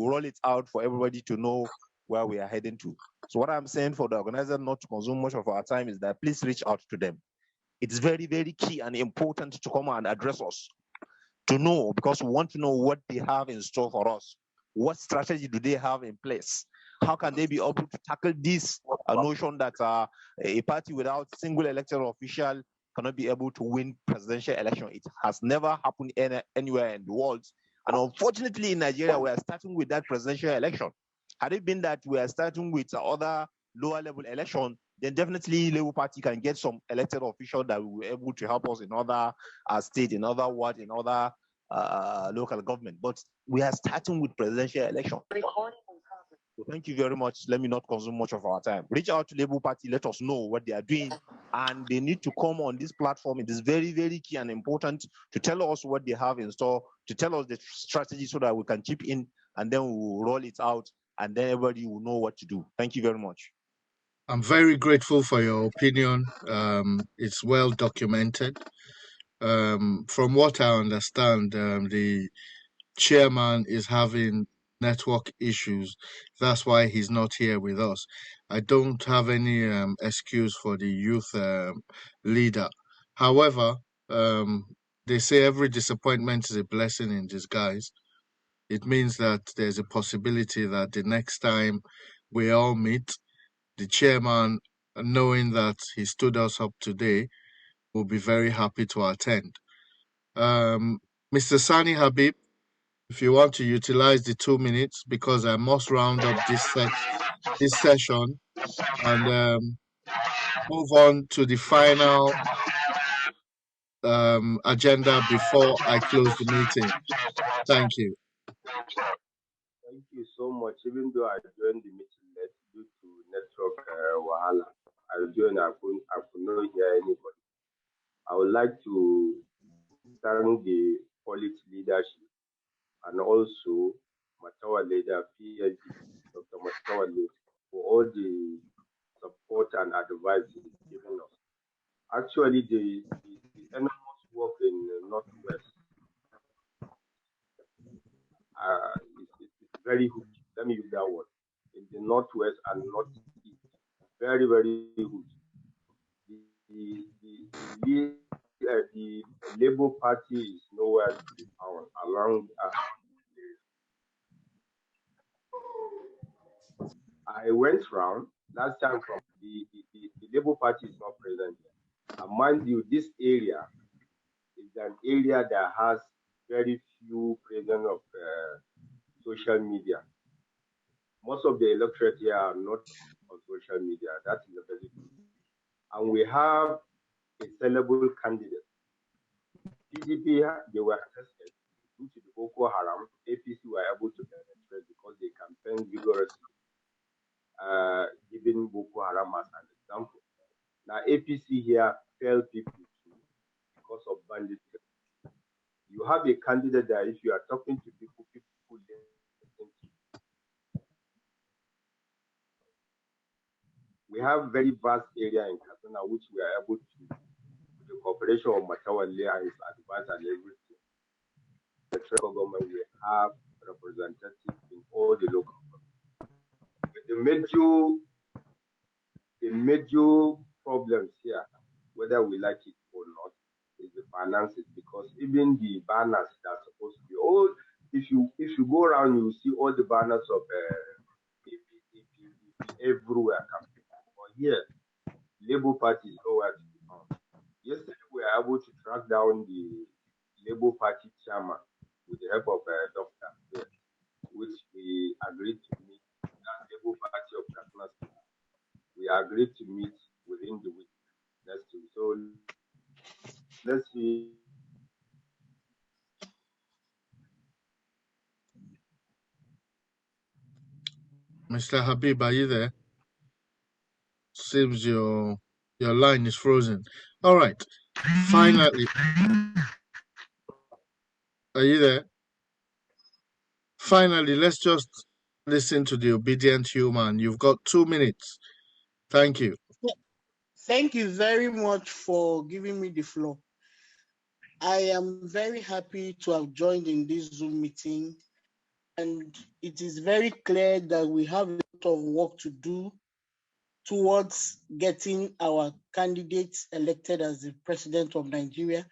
roll it out for everybody to know where we are heading to. So what I'm saying for the organizer not to consume much of our time is that please reach out to them. It's very, very key and important to come and address us, to know, because we want to know what they have in store for us. What strategy do they have in place? How can they be able to tackle this notion that a party without single elected official cannot be able to win presidential election? It has never happened anywhere in the world. And unfortunately in Nigeria, we are starting with that presidential election. Had it been that we are starting with other lower level election, then definitely Labour Party can get some elected official that will be able to help us in other states, in other wards, in other local government. But we are starting with presidential election. So thank you very much. Let me not consume much of our time. Reach out to Labour Party, let us know what they are doing, and they need to come on this platform. It is very, very key and important to tell us what they have in store, to tell us the strategy so that we can chip in, and then we will roll it out, and then everybody will know what to do. Thank you very much. I'm very grateful for your opinion. It's well documented. From what I understand, the chairman is having network issues. That's why he's not here with us. I don't have any excuse for the youth leader. However, they say every disappointment is a blessing in disguise. It means that there's a possibility that the next time we all meet, the chairman, knowing that he stood us up today, will be very happy to attend. Mr. Sani Habib, if you want to utilize the 2 minutes, because I must round up this session and move on to the final agenda before I close the meeting. Thank you. Thank you so much. Even though I joined the meeting late due to network wahala, I could not hear anybody. I would like to thank the Polity leadership and also Matawa leader, PhD, Dr. Matawa, for all the support and advice he's given us. Actually, the enormous work in the Northwest it's very huge. Let me use that word. In the Northwest and Northeast, very, very huge. The Labour Party is nowhere to be found around. I went round last time from the Labour Party is not present here. And mind you, this area is an area that has very few presence of social media. Most of the electorate here are not on social media. That is a very good. And we have a sellable candidate. PDP, they were tested due to the Boko Haram. APC were able to penetrate because they campaigned vigorously, giving Boko Haram as an example. Now, APC here failed people too because of banditry. You have a candidate that if you are talking to people listen to you. We have very vast area in Katsina which we are able to, with the cooperation of Matawa and his advice and everything. The federal government will have representatives in all the local governments. The major problems here, whether we like it or not, is the finances, because even the banners that are supposed to be all, if you go around, you see all the banners of everywhere coming. But here, Labour Party is nowhere to be found. Yesterday, we were able to track down the Labour Party chairman with the help of a doctor, which we agreed to meet at Labour Party of Katsina State. We agreed to meet within the week next week. So let's see. Mr. Habib, are you there? Seems your line is frozen. All right. Finally, are you there? Finally, let's just listen to the obedient human. You've got 2 minutes. Thank you. Thank you very much for giving me the floor. I am very happy to have joined in this Zoom meeting, and it is very clear that we have of work to do towards getting our candidates elected as the president of Nigeria,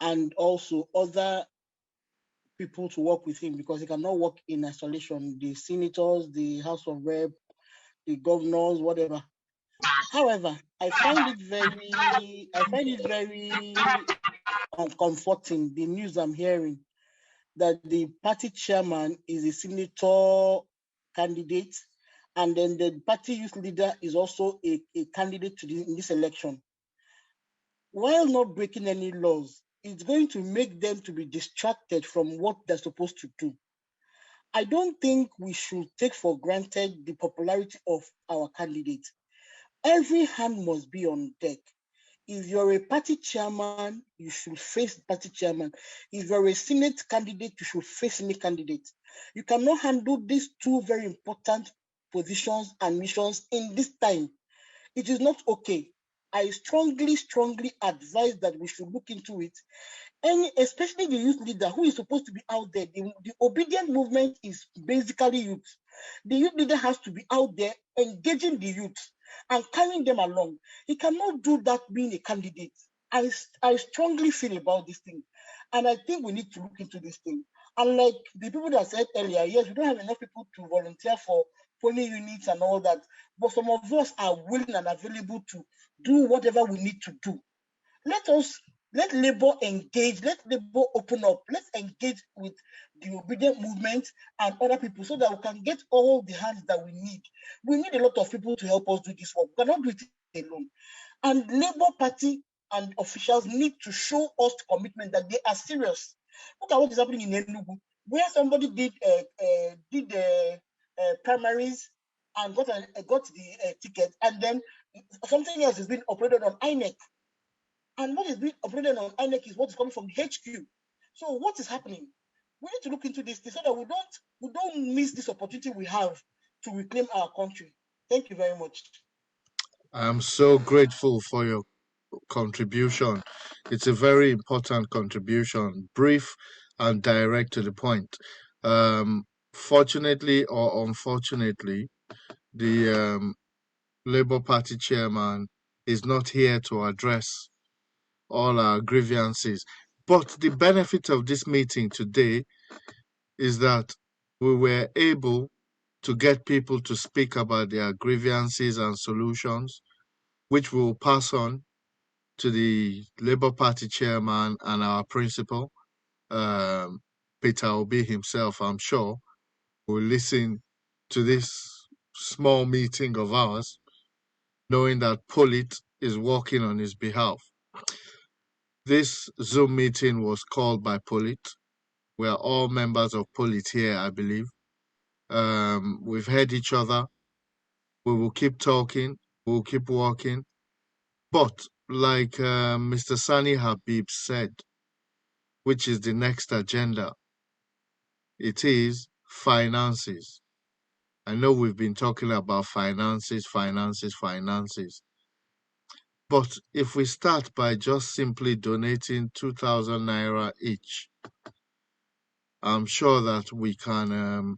and also other people to work with him, because he cannot work in isolation. The senators, the House of Rep, the governors, whatever. However, I find it very uncomforting, the news I'm hearing, that the party chairman is a senator candidate, and then the party youth leader is also a candidate in this election. While not breaking any laws, it's going to make them to be distracted from what they're supposed to do. I don't think we should take for granted the popularity of our candidate. Every hand must be on deck. If you're a party chairman, you should face the party chairman. If you're a Senate candidate, you should face Senate candidate. You cannot handle these two very important positions and missions in this time. It is not okay. I strongly advise that we should look into it. And especially the youth leader who is supposed to be out there. The obedient movement is basically youth. The youth leader has to be out there engaging the youth and carrying them along. He cannot do that being a candidate. I strongly feel about this thing. And I think we need to look into this thing. And like the people that said earlier, yes, we don't have enough people to volunteer for polling units and all that. But some of us are willing and available to do whatever we need to do. Let Labour engage, let Labour open up, let's engage with the obedient movement and other people so that we can get all the hands that we need. We need a lot of people to help us do this work. We cannot do it alone. And Labour Party and officials need to show us commitment that they are serious. Look at what is happening in Enugu, where somebody did primaries and got the ticket, and then something else is being operated on INEC. And what is being operated on INEC is what is coming from the HQ. So what is happening? We need to look into this so that we don't miss this opportunity we have to reclaim our country. Thank you very much. I'm so grateful for your contribution. It's a very important contribution, brief and direct to the point. Fortunately or unfortunately, the Labour Party chairman is not here to address all our grievances. But the benefit of this meeting today is that we were able to get people to speak about their grievances and solutions, which we'll pass on to the Labour Party chairman and our principal, Peter Obi himself, I'm sure, will listen to this small meeting of ours, knowing that Polit is working on his behalf. This Zoom meeting was called by Polit. We are all members of Polit here, I believe. We've heard each other. We will keep talking. We'll keep working. But like Mr. Sani Habib said, which is the next agenda, it is finances. I know we've been talking about finances. But if we start by just simply donating 2,000 naira each, I'm sure that we can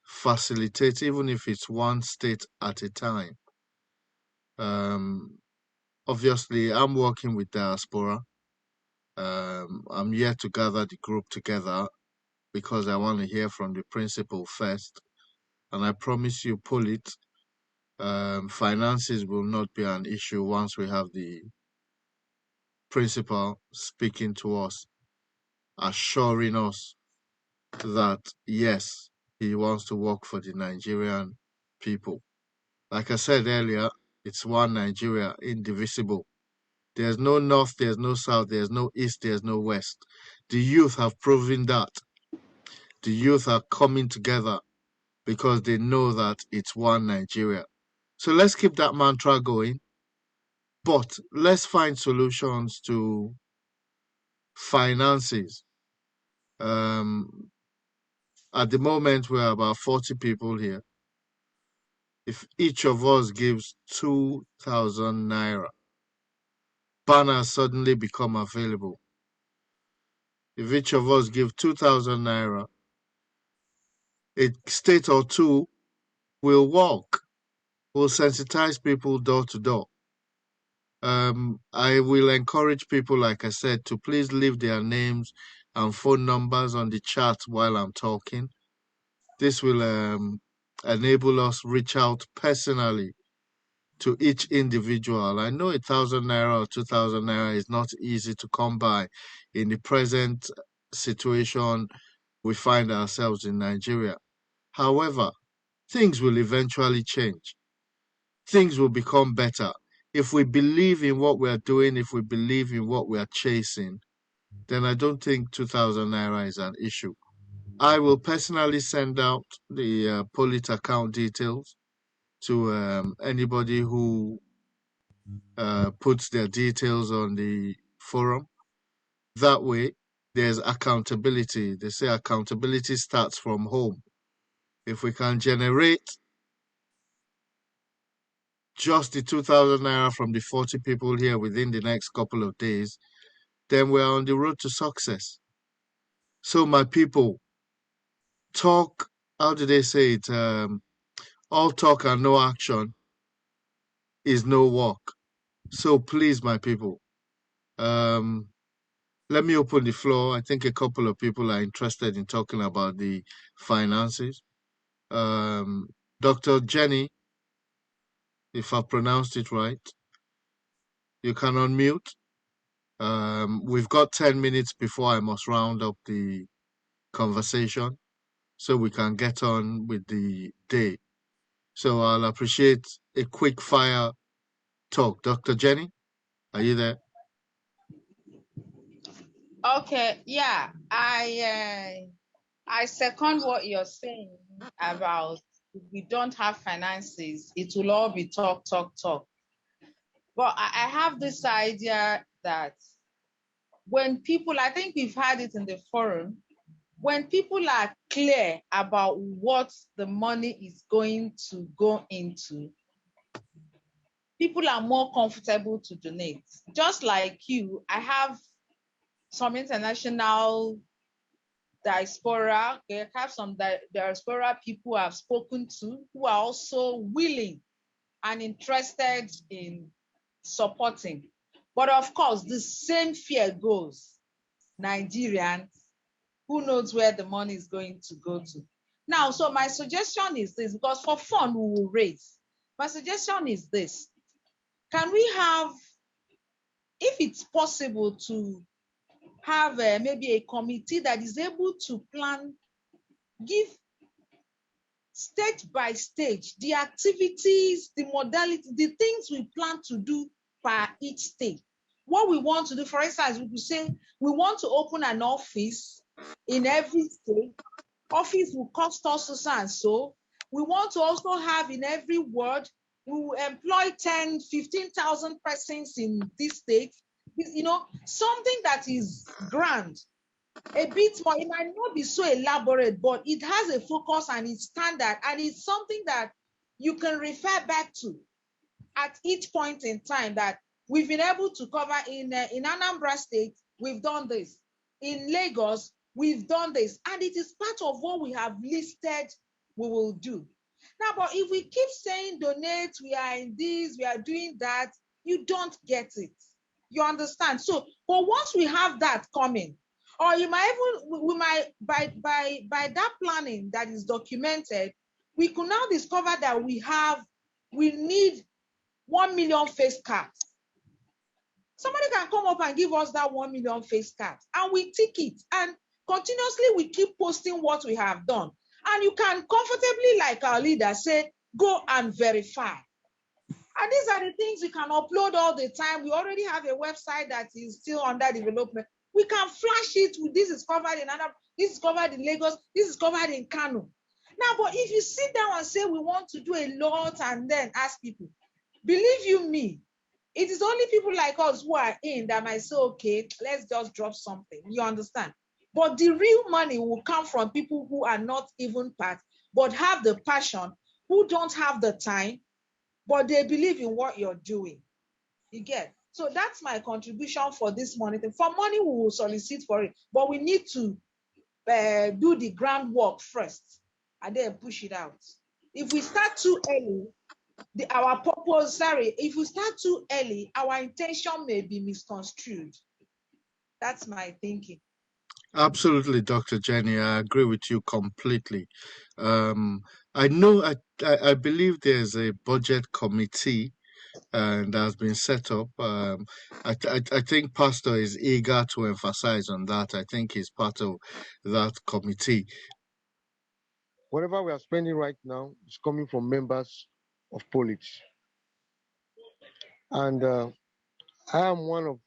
facilitate, even if it's one state at a time. Obviously, I'm working with diaspora. I'm here to gather the group together because I want to hear from the principal first. And I promise you, Polit, finances will not be an issue once we have the principal speaking to us, assuring us that, yes, he wants to work for the Nigerian people. Like I said earlier, it's one Nigeria, indivisible. There's no north, there's no south, there's no east, there's no west. The youth have proven that. The youth are coming together because they know that it's one Nigeria. So let's keep that mantra going, but let's find solutions to finances. At the moment, we're about 40 people here. If each of us gives 2,000 naira, banners suddenly become available. If each of us give 2,000 naira, a state or two We'll walk. We'll sensitize people door to door. I will encourage people, like I said, to please leave their names and phone numbers on the chat while I'm talking. This will enable us reach out personally to each individual. I know 1,000 naira or 2,000 naira is not easy to come by in the present situation we find ourselves in Nigeria. However, things will eventually change. Things will become better. If we believe in what we are doing, if we believe in what we are chasing, then I don't think 2,000 naira is an issue. I will personally send out the Polit account details to anybody who puts their details on the forum. That way, there's accountability. They say accountability starts from home. If we can generate just the 2,000 naira from the 40 people here within the next couple of days, then we're on the road to success. So my people, talk, how do they say it? All talk and no action is no walk. So please, my people, let me open the floor. I think a couple of people are interested in talking about the finances. Dr. Jenny, if I pronounced it right, you can unmute. We've got 10 minutes before I must round up the conversation so we can get on with the day. So I'll appreciate a quick fire talk. Dr. Jenny, are you there? Okay, yeah, I second what you're saying about if we don't have finances, it will all be talk, talk, talk. But I have this idea that when people, I think we've had it in the forum, when people are clear about what the money is going to go into, people are more comfortable to donate. Just like you, I have some international diaspora, I have some diaspora people I've spoken to who are also willing and interested in supporting. But of course, the same fear goes. Nigerians, who knows where the money is going to go to? Now, so my suggestion is this, because for fun we will raise. My suggestion is this. Can we have, if it's possible, to have maybe a committee that is able to plan, give stage by stage the activities, the modality, the things we plan to do per each state. What we want to do, for instance, we could say we want to open an office in every state. Office will cost us so and so. We want to also have in every ward, we will employ 10, 15,000 persons in this state. You know, something that is grand, a bit more. It might not be so elaborate, but it has a focus and it's standard, and it's something that you can refer back to at each point in time, that we've been able to cover in Anambra State, we've done this. In Lagos, we've done this. And it is part of what we have listed we will do. Now, but if we keep saying donate, we are in this, we are doing that, you don't get it. You understand? So, but once we have that coming, or you might even, we might, by that planning that is documented, we could now discover that we need 1 million face cards. Somebody can come up and give us that 1 million face cards, and we tick it, and continuously we keep posting what we have done. And you can comfortably, like our leader, say, go and verify. And these are the things we can upload all the time. We already have a website that is still under development. We can flash it with this is covered in Anambra, this is covered in Lagos, this is covered in Kano. Now, but if you sit down and say we want to do a lot and then ask people, believe you me, it is only people like us who are in that might say, okay, let's just drop something. You understand? But the real money will come from people who are not even part, but have the passion, who don't have the time, but they believe in what you're doing. You get? So that's my contribution for this money. For money, we will solicit for it, but we need to do the groundwork first and then push it out. If we start too early, our purpose, sorry, if we start too early, our intention may be misconstrued. That's my thinking. Absolutely, Dr. Jenny. I agree with you completely. I know, I believe there's a budget committee and that has been set up. I think Pastor is eager to emphasize on that. I think he's part of that committee. Whatever we are spending right now is coming from members of Polit. And I am one of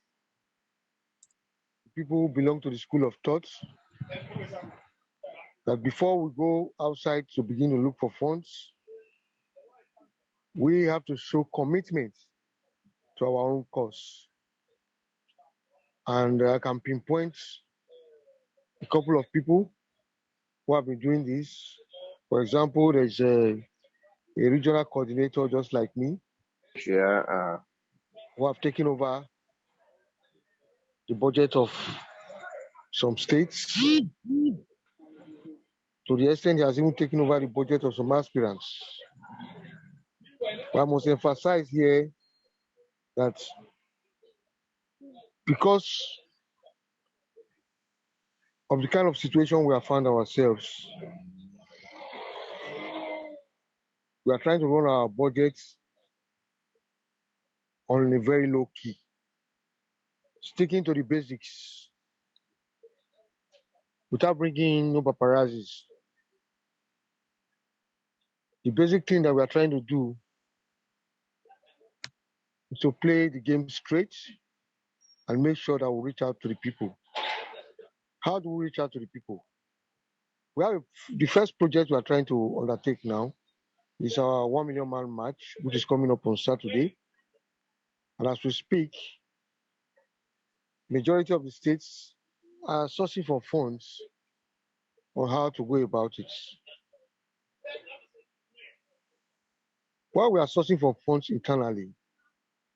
the people who belong to the school of thought that before we go outside to begin to look for funds, we have to show commitment to our own cause. And I can pinpoint a couple of people who have been doing this. For example, there's a regional coordinator just like me, who have taken over the budget of some states. To the extent he has even taken over the budget of some aspirants. But I must emphasize here that because of the kind of situation we have found ourselves, we are trying to run our budgets on a very low key, sticking to the basics without bringing in no paparazzis. The basic thing that we are trying to do is to play the game straight and make sure that we reach out to the people. How do we reach out to the people? Well, the first project we are trying to undertake now is our 1 million man march, which is coming up on Saturday. And as we speak, majority of the states are sourcing for funds on how to go about it. While we are sourcing for funds internally,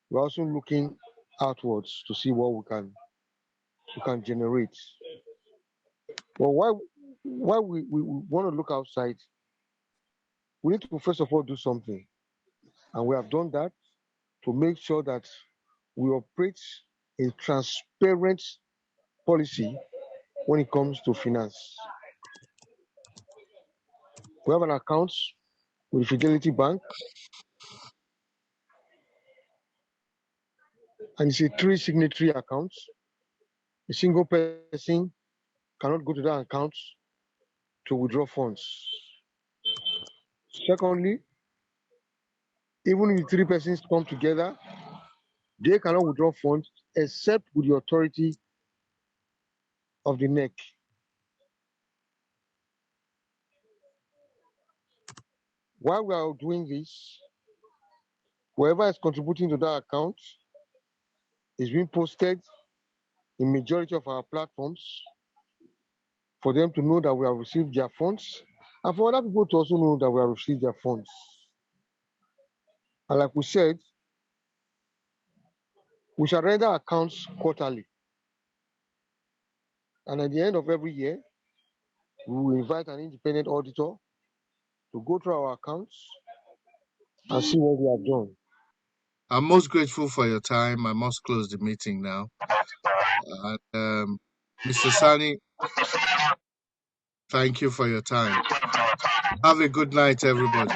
we're also looking outwards to see what we can generate. But while we want to look outside, we need to first of all do something. And we have done that to make sure that we operate a transparent policy when it comes to finance. We have an account with Fidelity Bank, and it's a 3 signatory account. A single person cannot go to that account to withdraw funds. Secondly, even if 3 persons come together, they cannot withdraw funds except with the authority of the NEC. While we are doing this, whoever is contributing to that account is being posted in majority of our platforms for them to know that we have received their funds, and for other people to also know that we have received their funds. And like we said, we shall render accounts quarterly. And at the end of every year, we will invite an independent auditor to go through our accounts and see what we have done. I'm most grateful for your time. I must close the meeting now. Mr. Sani, thank you for your time. Have a good night, everybody.